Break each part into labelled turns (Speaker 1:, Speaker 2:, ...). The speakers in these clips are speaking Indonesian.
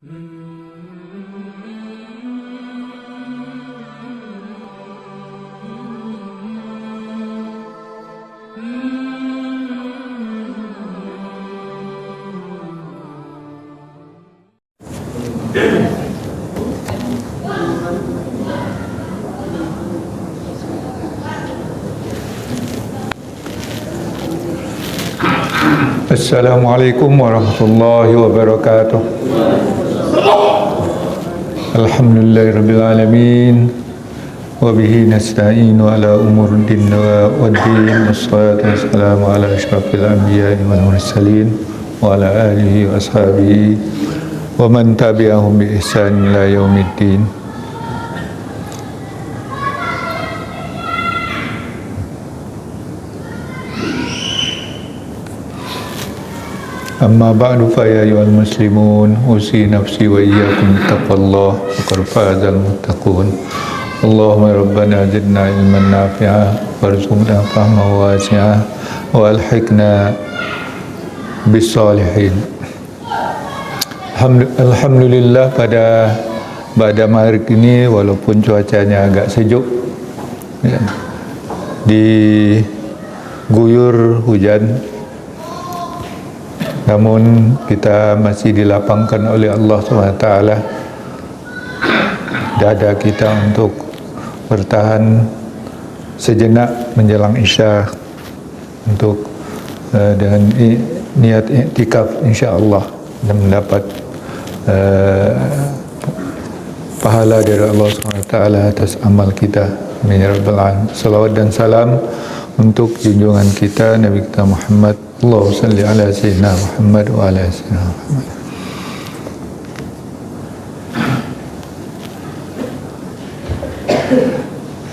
Speaker 1: Assalamualaikum warahmatullahi wabarakatuh. Alhamdulillahirabbil alamin wa bihi nasta'inu ala umuruddin waddin wassalatu wassalamu ala asyrafil anbiya'i wal mursalin wa ala alihi wa ashabihi wa man tabi'ahum bi ihsan ila yaumiddin. Amma ba'du fa ya ayyuhal muslimun usi nafsi wa iyyakum taqwallah faqad fazal muttaqun. Allahumma rabbana zidna ilman nafi'a warzuqna fahman wasi'a wa alhiqna bis salihin. Alhamdulillah pada hari ini walaupun cuacanya agak sejuk ya, diguyur hujan, namun kita masih dilapangkan oleh Allah SWT dada kita untuk bertahan sejenak menjelang Isya untuk dengan niat i'tikaf insyaAllah dan mendapat pahala dari Allah SWT atas amal kita. Amin ya rabbal alamin. Salawat dan salam untuk junjungan kita Nabi kita Muhammad. Allahumma salli ala sayyidina Muhammad wa ala sayyidina Muhammad.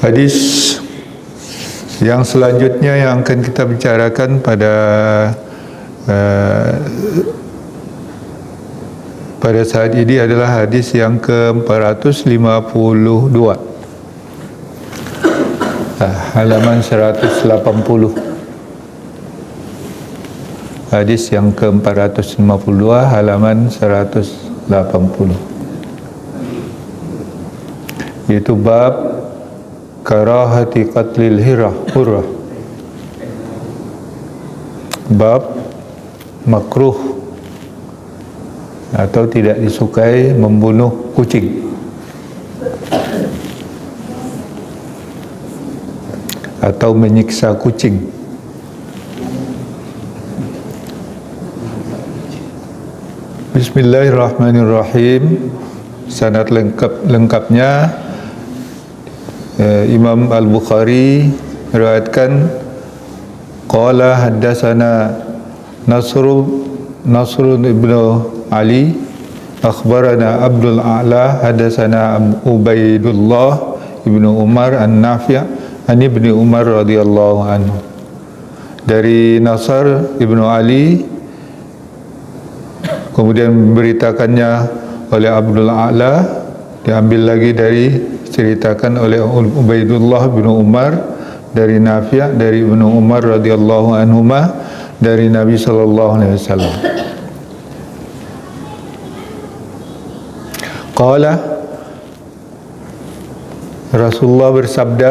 Speaker 1: Hadis yang selanjutnya yang akan kita bicarakan pada saat ini adalah hadis yang ke-452, halaman 180. Hadis yang ke-452 halaman 180, yaitu bab karahati qatlil hurrah, bab makruh atau tidak disukai membunuh kucing atau menyiksa kucing. Bismillahirrahmanirrahim. Sanad lengkapnya Imam Al-Bukhari meriwayatkan qala haddatsana Nasr ibn Ali akhbarana Abdul A'la haddatsana Ubaidullah ibn Umar an-Nafi' an ibni Umar radhiyallahu anhu. Dari Nasr ibn Ali, kemudian memberitakannya oleh Abdul A'la, diambil lagi dari ceritakan oleh Ubaidullah bin Umar dari Nafi' dari Ibnu Umar radhiyallahu anhuma dari Nabi sallallahu alaihi wasallam. Qala, Rasulullah bersabda,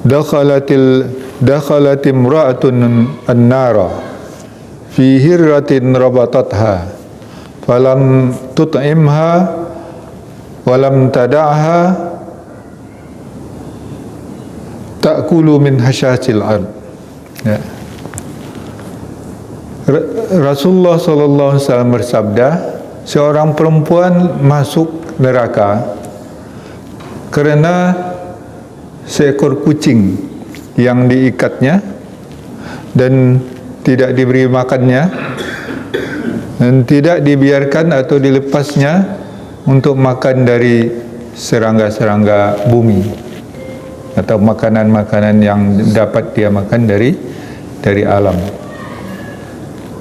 Speaker 1: dakhalat imra'atun an-nara fi hirratin rabatatha falam tut'imha walam tada'ha ta'kulu min hasyasil ard. Ya. Rasulullah sallallahu alaihi wasallam bersabda, seorang perempuan masuk neraka kerana seekor kucing yang diikatnya dan tidak diberi makannya dan tidak dibiarkan atau dilepasnya untuk makan dari serangga-serangga bumi atau makanan-makanan yang dapat dia makan dari alam.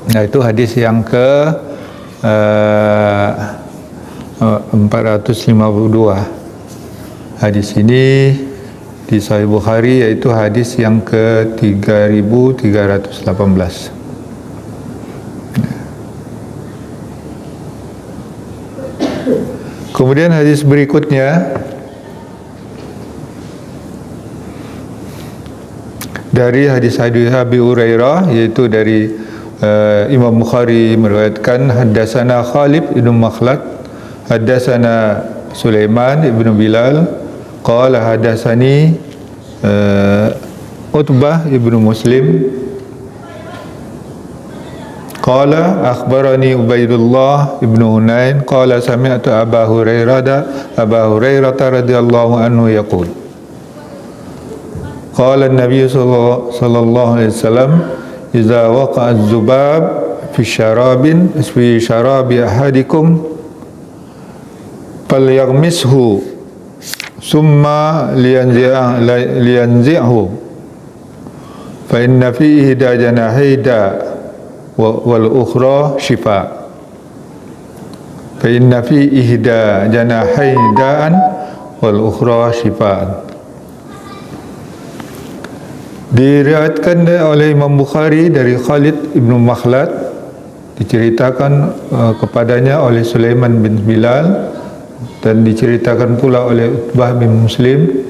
Speaker 1: Nah, itu hadis yang ke 452. Hadis ini di Sahih Bukhari, iaitu hadis yang ke-3318. Kemudian hadis berikutnya dari hadis Abi Hurairah, iaitu dari Imam Bukhari meriwayatkan, haddatsana Khalid ibn Makhlad, haddatsana Sulaiman ibn Bilal, qala haddatsani Utbah ibn Muslim, qala akhbarani Ubaidullah ibn Hunain, qala sami'tu Aba Hurairah radhiyallahu anhu yaqul, qala an-nabiy sallallahu alaihi wasallam, idza waqa'a az-zubab fi sharabi ahadikum falyaghmishu summa liyanzi'hu fa inna fihi janahaida wal ukhra shifa, fa inna fi ihda janahaidaan wal ukhra shifaan. Diriwayatkan oleh Imam Bukhari dari Khalid ibn Makhlad, diceritakan kepadanya oleh Sulaiman bin Bilal, dan diceritakan pula oleh Utbah bin Muslim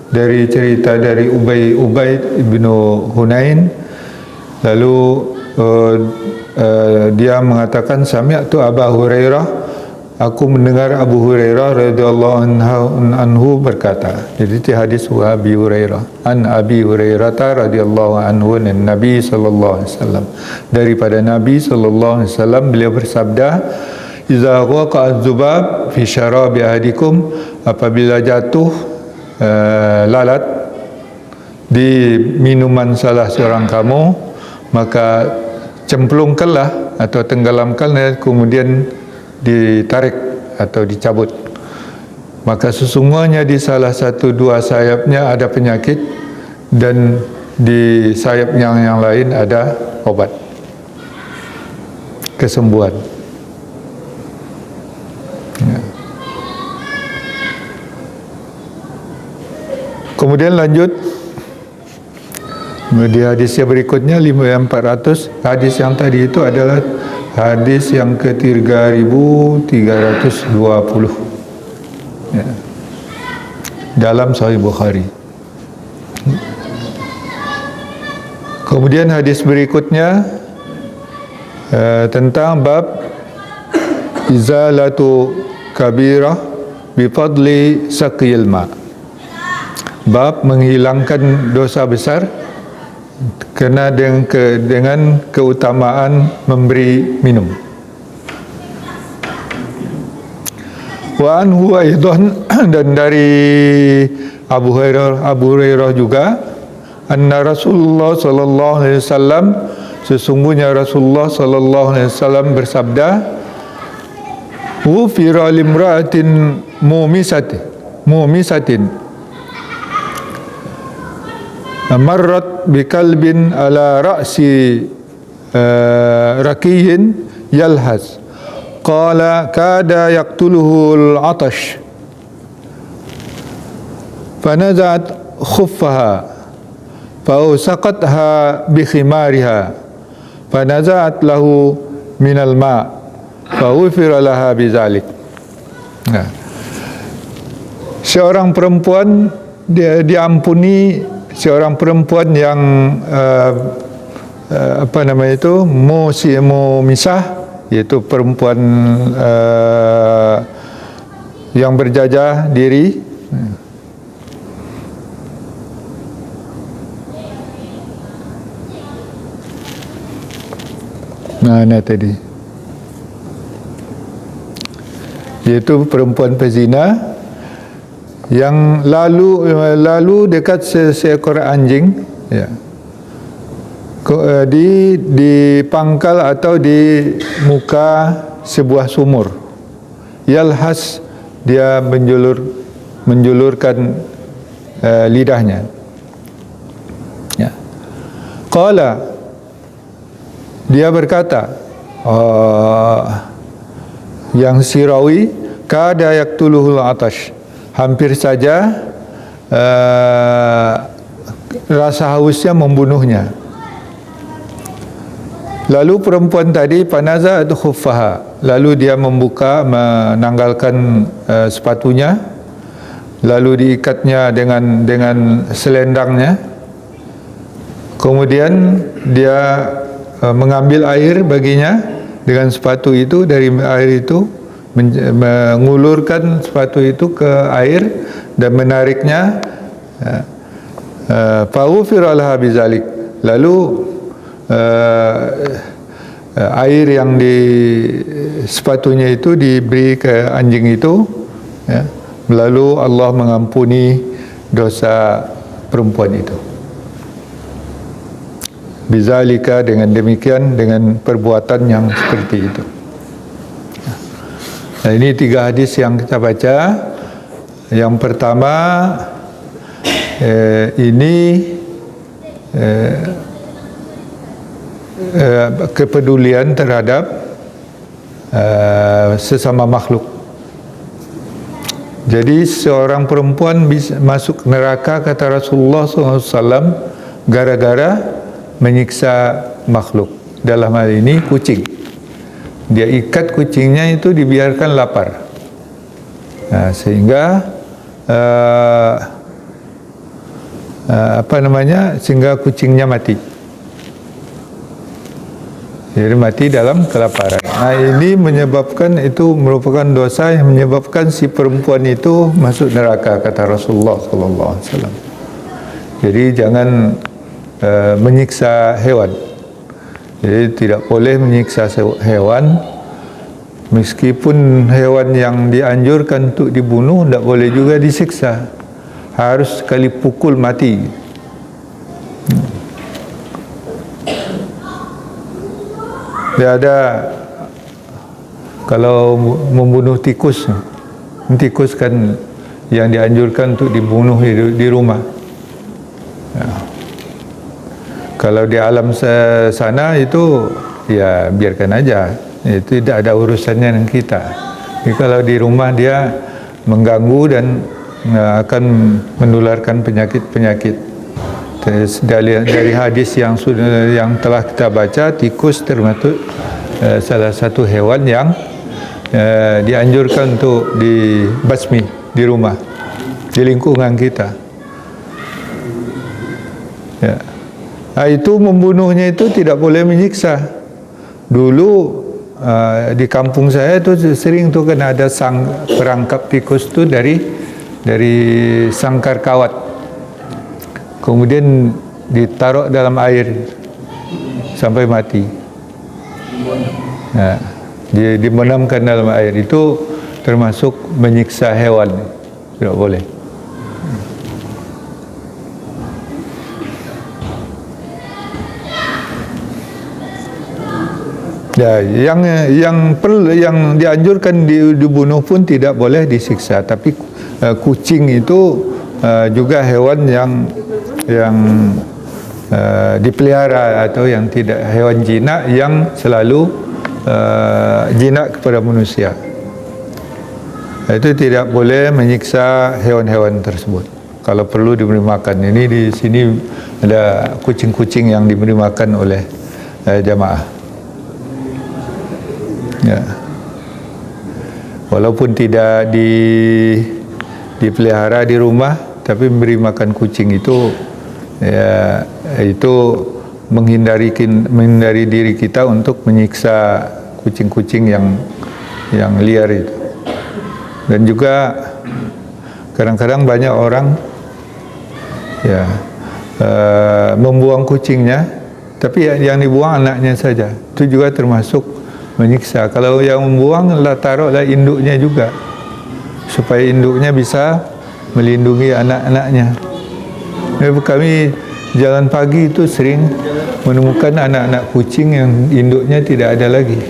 Speaker 1: dari cerita dari Ubaid ibn Hunain. Lalu dia mengatakan, sami'tu Aba Hurairah, aku mendengar Abu Hurairah radhiyallahu anhu berkata. Jadi itu hadis Abi Hurairah, an Abi Hurairah radhiyallahu anhu, an Nabi sallallahu alaihi wasallam, daripada Nabi sallallahu alaihi wasallam, beliau bersabda, idza waqa'a az-zubab fi sharabi ahadikum, apabila jatuh lalat di minuman salah seorang kamu, maka cemplungkanlah atau tenggelamkanlah, kemudian ditarik atau dicabut. Maka sesungguhnya di salah satu dua sayapnya ada penyakit, dan di sayap yang lain ada obat kesembuhan. Ya. Kemudian lanjut di hadis yang berikutnya 5400. Hadis yang tadi itu adalah hadis yang ke-3320 ya, dalam Sahih Bukhari. Kemudian hadis berikutnya tentang bab izalatu kabirah bifadli saqil ma, bab menghilangkan dosa besar kena dengan keutamaan memberi minum. Wa anhu aidan, dan dari Abu Hurairah juga, anna Rasulullah sallallahu alaihi wasallam, sesungguhnya Rasulullah sallallahu alaihi wasallam bersabda, ghufira limra'atin mumisatin marrat bikalbin ala ra'si rakiyin yalhas, qala kada yaqtuluhu al-'atash fanazat khuffaha fausaqatha bi khimariha fanazat lahu minal ma' faghufira laha bizalik. Nah, seorang perempuan diampuni, seorang perempuan yang mumisah, yaitu perempuan yang berjajah diri. Mana tadi? Yaitu perempuan pezina yang lalu dekat seekor anjing, ya, di pangkal atau di muka sebuah sumur. Yalhas, dia menjulurkan lidahnya. Ya. Qala, dia berkata, yang sirawi, kada yaqtuluhul atash, hampir saja rasa hausnya membunuhnya. Lalu perempuan tadi panaza'at khuffaha, lalu dia menanggalkan sepatunya, lalu diikatnya dengan selendangnya. Kemudian dia mengambil air baginya dengan sepatu itu, dari air itu mengulurkan sepatu itu ke air dan menariknya. Fa'ufira laha bizalik, lalu air yang di sepatunya itu diberi ke anjing itu, ya. Lalu Allah mengampuni dosa perempuan itu. Bizalika, dengan demikian, dengan perbuatan yang seperti itu. Nah, ini 3 hadis yang kita baca. Yang pertama, ini kepedulian terhadap sesama makhluk. Jadi seorang perempuan bisa masuk neraka, kata Rasulullah SAW, gara-gara menyiksa makhluk. Dalam hal ini kucing. Dia ikat kucingnya itu, dibiarkan lapar. Nah, sehingga sehingga kucingnya mati. Jadi mati dalam kelaparan. Nah, ini menyebabkan, itu merupakan dosa yang menyebabkan si perempuan itu masuk neraka, kata Rasulullah SAW. Jadi jangan menyiksa hewan. Jadi tidak boleh menyiksa hewan. Meskipun hewan yang dianjurkan untuk dibunuh, tidak boleh juga disiksa. Harus sekali pukul mati. Dia ada, kalau membunuh tikus kan yang dianjurkan untuk dibunuh di rumah. Ya. Kalau di alam sana itu ya biarkan aja, itu tidak ada urusannya dengan kita. Jadi kalau di rumah dia mengganggu dan akan menularkan penyakit-penyakit. Dari hadis yang telah kita baca, tikus termasuk salah satu hewan yang dianjurkan untuk dibasmi di rumah, di lingkungan kita. Ya. Nah, itu membunuhnya itu tidak boleh menyiksa. Dulu di kampung saya itu sering tuh kan ada perangkap tikus itu dari sangkar kawat. Kemudian ditaruh dalam air sampai mati. Nah, dimenamkan dalam air, itu termasuk menyiksa hewan, tidak boleh. Ya, yang dianjurkan dibunuh pun tidak boleh disiksa, tapi kucing itu juga hewan yang dipelihara atau yang tidak, hewan jinak yang selalu jinak kepada manusia. Itu tidak boleh menyiksa hewan-hewan tersebut. Kalau perlu diberi makan. Ini di sini ada kucing-kucing yang diberi makan oleh jamaah. Ya. Walaupun tidak dipelihara di rumah, tapi memberi makan kucing itu, ya, itu menghindari diri kita untuk menyiksa kucing-kucing yang liar itu. Dan juga kadang-kadang banyak orang ya membuang kucingnya, tapi yang dibuang anaknya saja. Itu juga termasuk menyiksa. Kalau yang membuang, taruhlah induknya juga, supaya induknya bisa melindungi anak-anaknya. Kami jalan pagi itu sering menemukan anak-anak kucing yang induknya tidak ada lagi.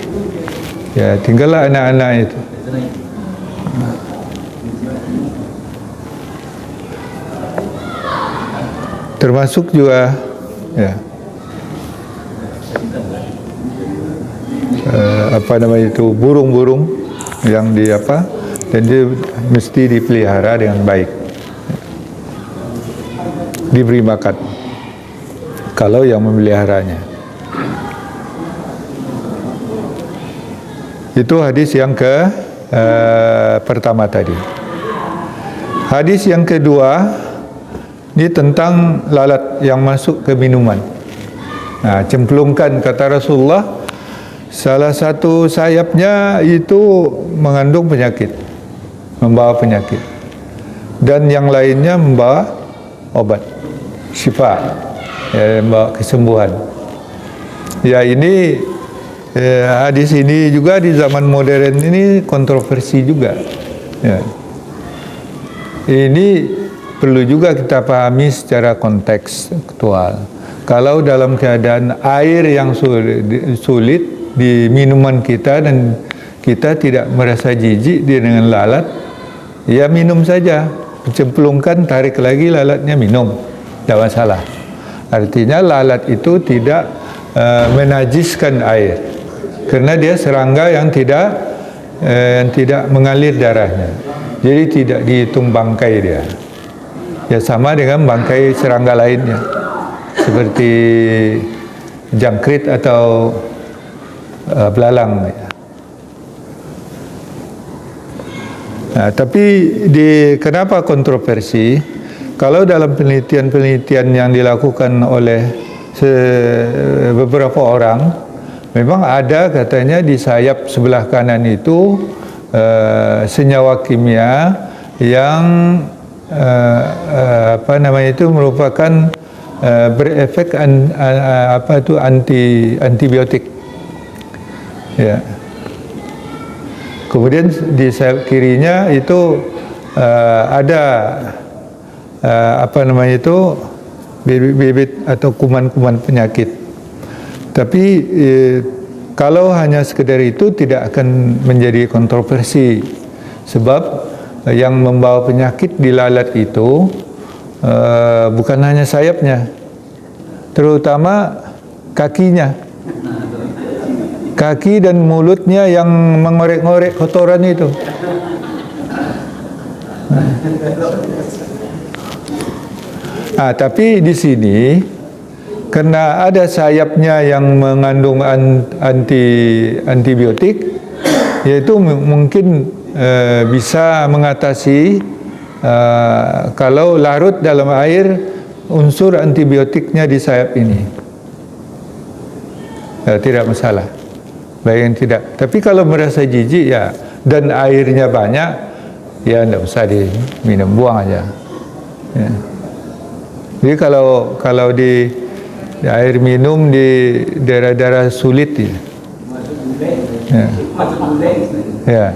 Speaker 1: Ya, tinggallah anak-anak itu. Termasuk juga ya, burung-burung yang dan dia mesti dipelihara dengan baik. diberi makan kalau yang memeliharanya. Itu hadis yang pertama tadi. Hadis yang kedua ini tentang lalat yang masuk ke minuman. Nah, cemplungkan, kata Rasulullah, salah satu sayapnya itu mengandung penyakit, membawa penyakit, dan yang lainnya membawa obat, syifa, ya, membawa kesembuhan. Ya, ini hadis ini juga di zaman modern ini kontroversi juga. Ya. Ini perlu juga kita pahami secara kontekstual. Kalau dalam keadaan air yang sulit di minuman kita dan kita tidak merasa jijik dengan lalat, ya minum saja, cemplungkan, tarik lagi lalatnya, minum, tidak masalah. Artinya lalat itu tidak menajiskan air, karena dia serangga yang tidak mengalir darahnya, jadi tidak dihitung bangkai dia. Ya, sama dengan bangkai serangga lainnya, seperti jangkrik atau belalang. Nah, tapi kenapa kontroversi? Kalau dalam penelitian-penelitian yang dilakukan oleh beberapa orang, memang ada katanya di sayap sebelah kanan itu senyawa kimia yang merupakan berefek antibiotik. Ya. Kemudian di sayap kirinya itu ada bibit-bibit atau kuman-kuman penyakit. Tapi kalau hanya sekedar itu tidak akan menjadi kontroversi, sebab yang membawa penyakit di lalat itu bukan hanya sayapnya, terutama kakinya, kaki dan mulutnya yang mengorek-ngorek kotoran itu. Tapi di sini karena ada sayapnya yang mengandung antibiotik, yaitu mungkin bisa mengatasi kalau larut dalam air unsur antibiotiknya di sayap ini. Tidak masalah, baik yang tidak. Tapi kalau merasa jijik ya, dan airnya banyak, ya tidak usah diminum, buang aja. Ya. Jadi kalau di air minum di daerah-daerah sulit ya. Ya.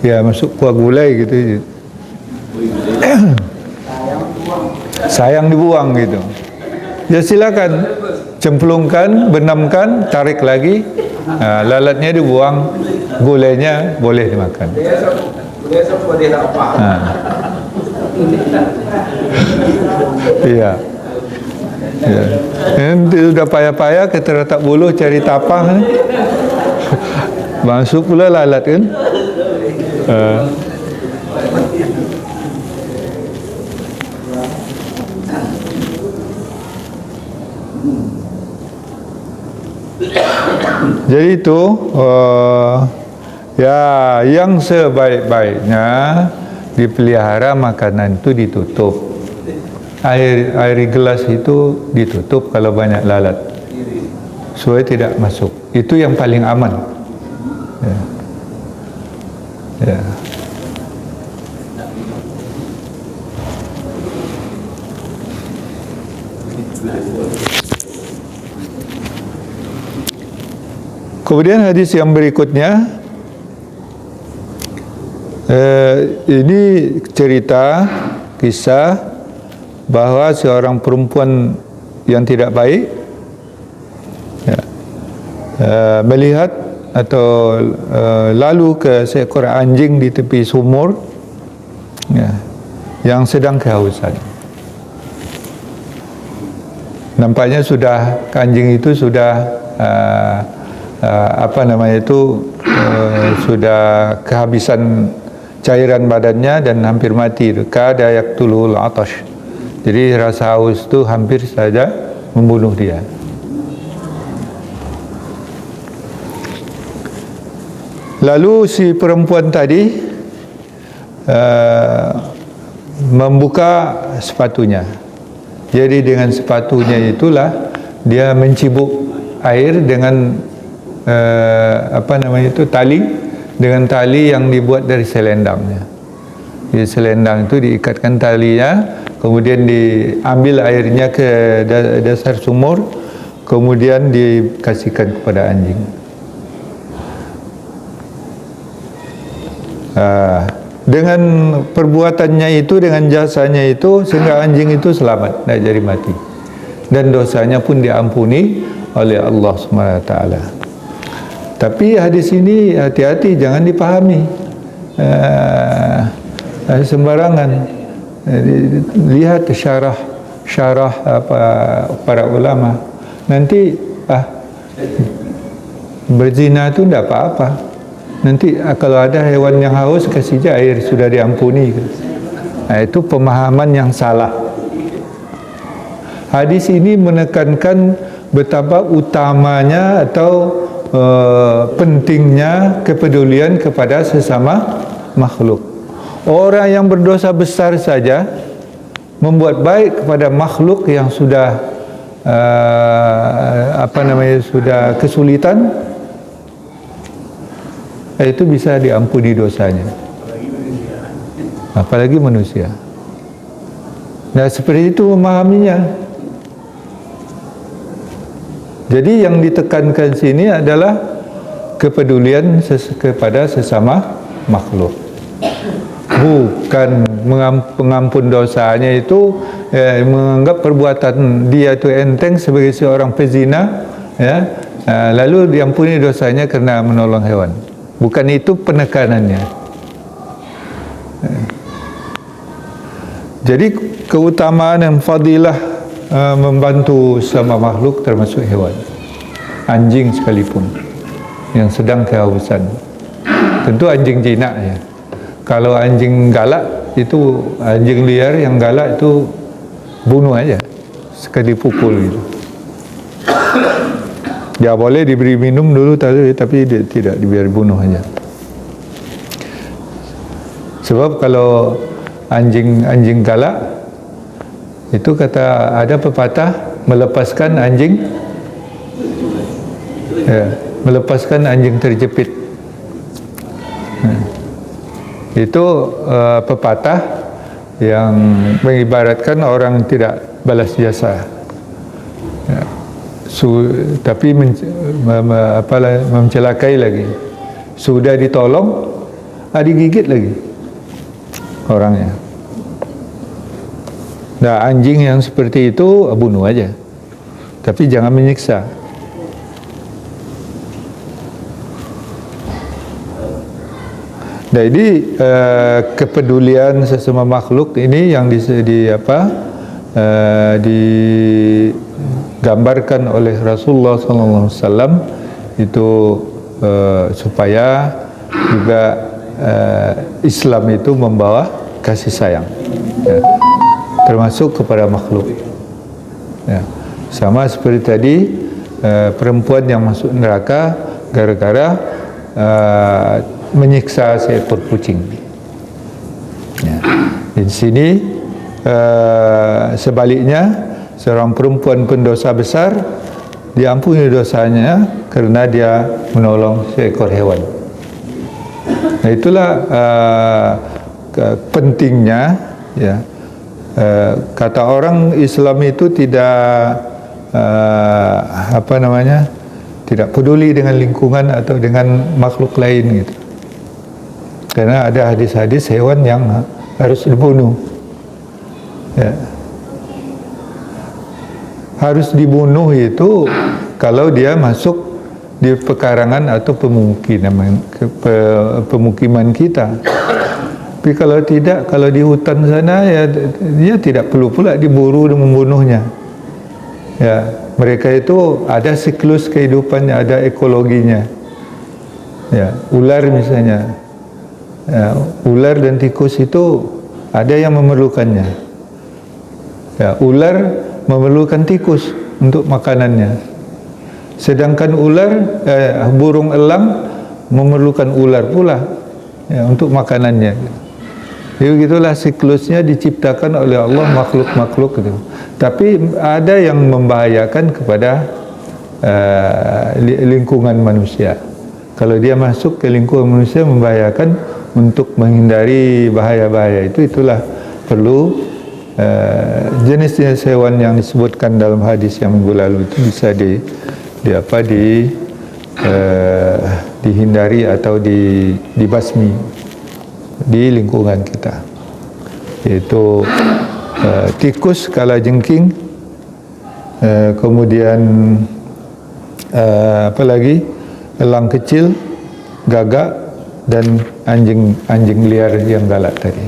Speaker 1: Ya, masuk kuah gulai gitu. Sayang dibuang gitu. Ya silakan cemplungkan, benamkan, tarik lagi, lalatnya dibuang, gulainya boleh dimakan. Iya. Ya. Ini sudah payah-payah ke Teratak Buluh cari tapang, masuk pula lalat kan. Jadi itu ya, yang sebaik-baiknya dipelihara makanan itu ditutup. Air gelas itu ditutup kalau banyak lalat, supaya tidak masuk. Itu yang paling aman. Ya. Ya. Kemudian hadis yang berikutnya, ini cerita kisah bahawa seorang perempuan yang tidak baik melihat atau lalu ke seekor anjing di tepi sumur yang sedang kehausan. Nampaknya anjing itu sudah sudah kehabisan cairan badannya dan hampir mati itu. Kada yaqtuluhul atash. Jadi rasa haus itu hampir saja membunuh dia. Lalu si perempuan tadi membuka sepatunya. Jadi dengan sepatunya itulah dia mencibuk air dengan tali, dengan tali yang dibuat dari selendangnya. Di selendang itu diikatkan talinya, kemudian diambil airnya ke dasar sumur, kemudian dikasihkan kepada anjing. Dengan perbuatannya itu, dengan jasanya itu, sehingga anjing itu selamat, tidak jadi mati, dan dosanya pun diampuni oleh Allah SWT. Tapi hadis ini hati-hati, jangan dipahami sembarangan. Lihat syarah para ulama, nanti berzina itu tidak apa-apa. Nanti kalau ada hewan yang haus, kasih je air, sudah diampuni. Itu pemahaman yang salah. Hadis ini menekankan betapa utamanya atau pentingnya kepedulian kepada sesama makhluk. Orang yang berdosa besar saja membuat baik kepada makhluk yang sudah sudah kesulitan, itu bisa diampuni dosanya. Apalagi manusia. Nah, seperti itu memahaminya. Jadi yang ditekankan sini adalah kepedulian kepada sesama makhluk. Bukan pengampun dosanya itu menganggap perbuatan dia itu enteng sebagai seorang pezina, lalu diampuni dosanya karena menolong hewan. Bukan itu penekanannya. Jadi keutamaan dan fadilah membantu sama makhluk termasuk hewan, anjing sekalipun yang sedang kehausan. Tentu anjing jinak ya. Kalau anjing galak itu, anjing liar yang galak itu bunuh aja, sekali pukul gitu. Dia boleh diberi minum dulu tapi dia tidak, dibiar bunuh aja. Sebab kalau anjing galak itu, kata ada pepatah, melepaskan anjing terjepit. Itu pepatah yang mengibaratkan orang tidak balas jasa. Tapi mencelakai lagi. Sudah ditolong, digigit lagi orangnya. Nah, anjing yang seperti itu bunuh aja, tapi jangan menyiksa. Nah, ini kepedulian sesama makhluk ini yang digambarkan oleh Rasulullah SAW itu supaya juga Islam itu membawa kasih sayang, termasuk kepada makhluk. Sama seperti tadi perempuan yang masuk neraka gara-gara menyiksa seekor kucing. Di sini sebaliknya, seorang perempuan pendosa besar diampuni dosanya karena dia menolong seekor hewan. Nah, itulah pentingnya, ya. Kata orang Islam itu tidak tidak peduli dengan lingkungan atau dengan makhluk lain gitu. Karena ada hadis-hadis hewan yang harus dibunuh. Ya. Harus dibunuh itu kalau dia masuk di pekarangan atau pemukiman kita. Tapi kalau tidak, kalau di hutan sana, ya dia tidak perlu pula diburu dan membunuhnya. Ya, mereka itu ada siklus kehidupannya, ada ekologinya. Ya, ular misalnya, Ular dan tikus itu ada yang memerlukannya. Ular memerlukan tikus untuk makanannya. Sedangkan burung elang memerlukan ular pula untuk makanannya. Jadi begitulah siklusnya diciptakan oleh Allah makhluk-makhluk itu. Tapi ada yang membahayakan kepada lingkungan manusia. Kalau dia masuk ke lingkungan manusia membahayakan, untuk menghindari bahaya-bahaya itulah perlu jenis-jenis hewan yang disebutkan dalam hadis yang minggu lalu itu bisa dihindari atau dibasmi di lingkungan kita, yaitu tikus, kalajengking, kemudian apa lagi, elang kecil, gagak, dan anjing liar yang galak tadi.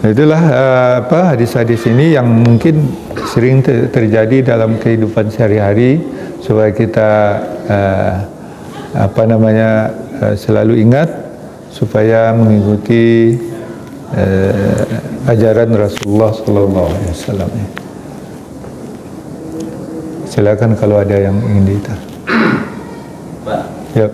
Speaker 1: Itulah hadis-hadis ini yang mungkin sering terjadi dalam kehidupan sehari-hari, supaya kita selalu ingat supaya mengikuti ajaran Rasulullah sallallahu alaihi wasallam. Silakan kalau ada yang ingin ditanya.
Speaker 2: Pak.
Speaker 1: Ya.